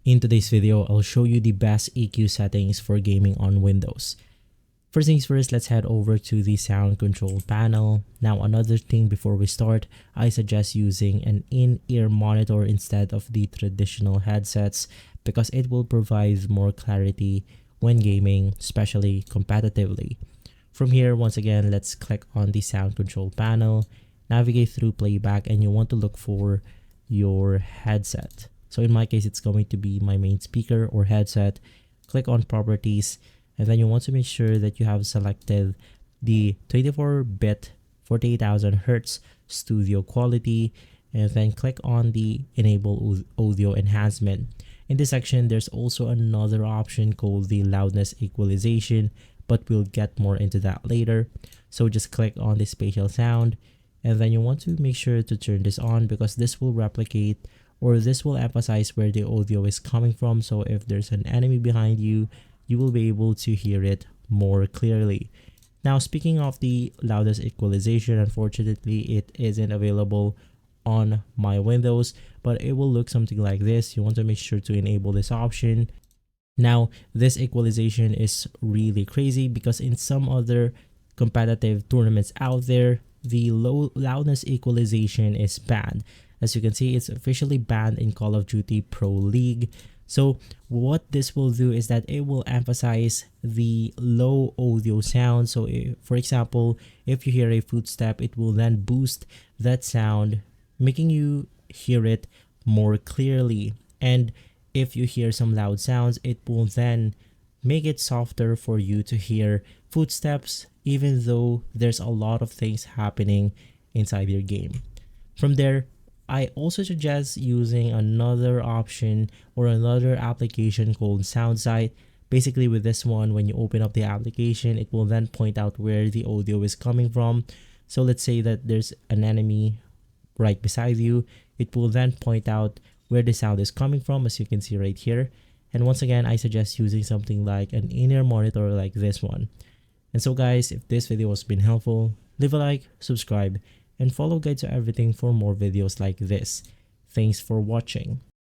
In today's video, I'll show you the best EQ settings for gaming on Windows. First things first, let's head over to the sound control panel. Now, another thing before we start, I suggest using an in-ear monitor instead of the traditional headsets because it will provide more clarity when gaming, especially competitively. From here, once again, let's click on the sound control panel, navigate through playback, and you want to look for your headset. So in my case, it's going to be my main speaker or headset. Click on properties, and then you want to make sure that you have selected the 24-bit 48,000 Hertz studio quality, and then click on the enable audio enhancement. In this section, there's also another option called the loudness equalization, but we'll get more into that later. So just click on the spatial sound, and then you want to make sure to turn this on because this will replicate or this will emphasize where the audio is coming from. So if there's an enemy behind you, you will be able to hear it more clearly. Now, speaking of the loudness equalization, unfortunately, it isn't available on my Windows, but it will look something like this. You want to make sure to enable this option. Now, this equalization is really crazy because in some other competitive tournaments out there, the low loudness equalization is banned. As you can see, it's officially banned in Call of Duty Pro League. So what this will do is that it will emphasize the low audio sound. So for example, if you hear a footstep, it will then boost that sound, making you hear it more clearly. And if you hear some loud sounds, it will then make it softer for you to hear footsteps, even though there's a lot of things happening inside your game. From there, I also suggest using another option or another application called SoundSight. Basically, with this one, when you open up the application, it will then point out where the audio is coming from. So let's say that there's an enemy right beside you. It will then point out where the sound is coming from, as you can see right here. And once again, I suggest using something like an in-ear monitor like this one. And so guys, if this video has been helpful, leave a like, subscribe, and follow Guide to Everything for more videos like this. Thanks for watching.